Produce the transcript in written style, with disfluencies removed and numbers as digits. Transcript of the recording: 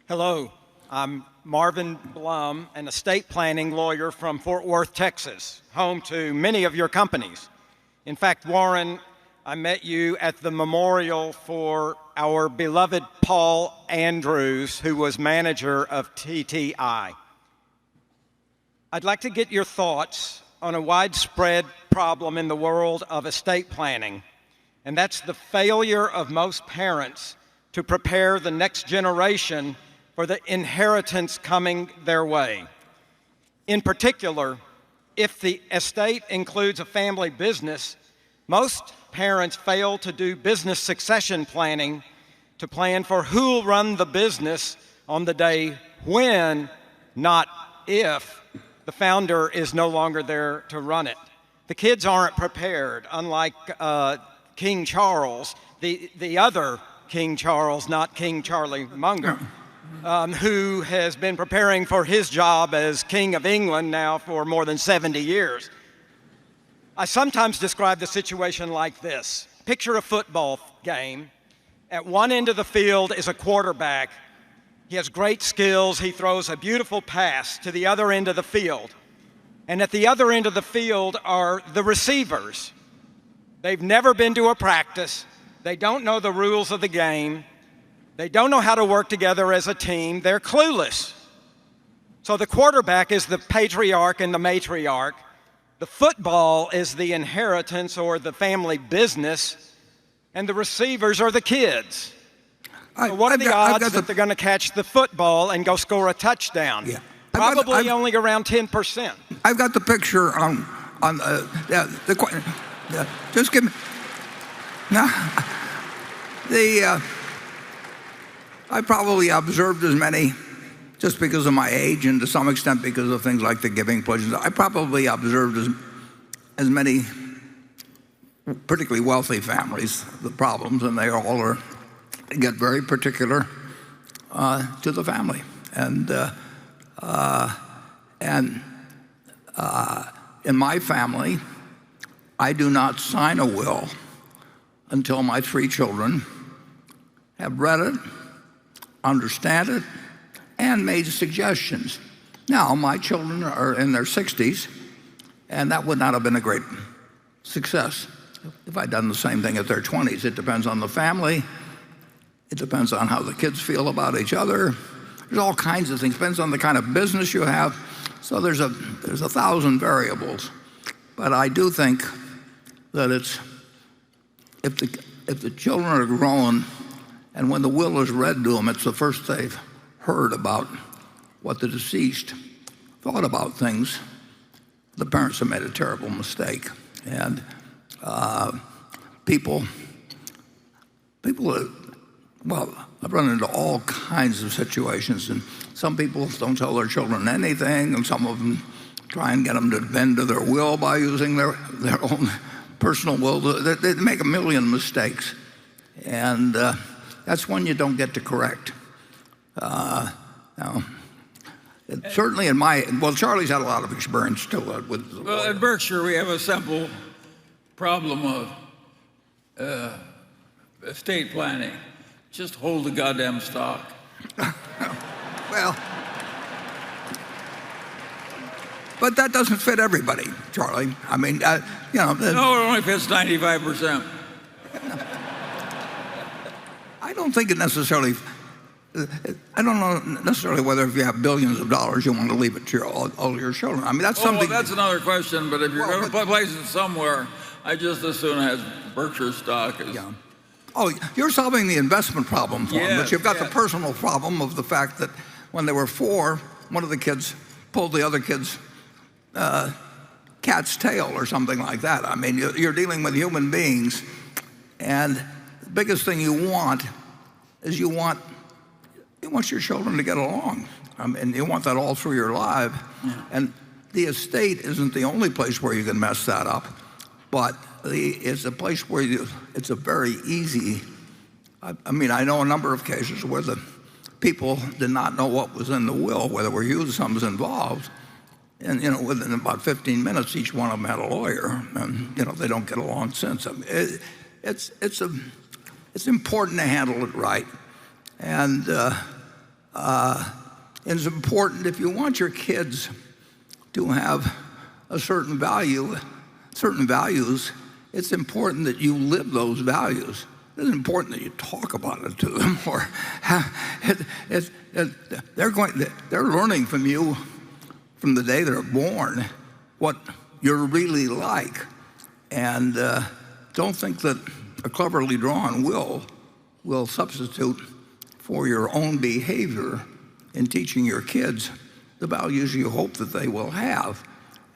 Hello, I'm Marvin Bluhm, an estate planning lawyer from Fort Worth, Texas, home to many of your companies. In fact, Warren, I met you at the memorial for our beloved Paul Andrews, who was manager of TTI. I'd like to get your thoughts on a widespread problem in the world of estate planning, and that's the failure of most parents to prepare the next generation for the inheritance coming their way. In particular, if the estate includes a family business, most parents fail to do business succession planning to plan for who'll run the business on the day when, not if, the founder is no longer there to run it. The kids aren't prepared, unlike King Charles, the other King Charles, not King Charlie Munger. Who has been preparing for his job as King of England now for more than 70 years. I sometimes describe the situation like this. Picture a football game. At one end of the field is a quarterback. He has great skills. He throws a beautiful pass to the other end of the field. And at the other end of the field are the receivers. They've never been to a practice. They don't know the rules of the game. They don't know how to work together as a team. They're clueless. So the quarterback is the patriarch and the matriarch. The football is the inheritance or the family business. And the receivers are the kids. So what are the odds that they're going to catch the football and go score a touchdown? Yeah. Probably only around 10%. I've got the picture just give me. Now, I probably observed as many, just because of my age and to some extent because of things like the giving pledges. I probably observed as many, particularly wealthy families, the problems, and they all get very particular to the family. And in my family, I do not sign a will until my 3 children have read it, understand it, and made suggestions. Now, my children are in their 60s, and that would not have been a great success if I'd done the same thing at their 20s. It depends on the family. It depends on how the kids feel about each other. There's all kinds of things. Depends on the kind of business you have. So there's 1,000 variables. But I do think that if the children are grown, and when the will is read to them, it's the first they've heard about what the deceased thought about things, the parents have made a terrible mistake. And people, well, I've run into all kinds of situations, and some people don't tell their children anything, and some of them try and get them to bend to their will by using their own personal will. They make a million mistakes. And that's one you don't get to correct. Certainly Charlie's had a lot of experience too with. Well, at Berkshire we have a simple problem of estate planning. Just hold the goddamn stock. Well, but that doesn't fit everybody, Charlie. I mean, No, it only fits 95%. I don't think it necessarily. I don't know necessarily whether if you have billions of dollars, you want to leave it to all your children. I mean, that's something. Well, that's another question. But if you're going to place it somewhere, I just as soon as Berkshire stock is. Yeah. Oh, you're solving the investment problem for them, but you've got the personal problem of the fact that when they were 4, one of the kids pulled the other kid's cat's tail or something like that. I mean, you're dealing with human beings, and the biggest thing you want is you want your children to get along. I mean, you want that all through your life. Yeah. And the estate isn't the only place where you can mess that up, but it's a place where it's a very easy. I mean, I know a number of cases where the people did not know what was in the will, where there were huge sums involved, and within about 15 minutes, each one of them had a lawyer, and they don't get along since. I mean, it's important to handle it right, and It's important if you want your kids to have a certain values, it's important that you live those values. It's important that you talk about it to them, or they're learning from you from the day they're born what you're really like. And don't think that a cleverly drawn will substitute for your own behavior in teaching your kids the values you hope that they will have.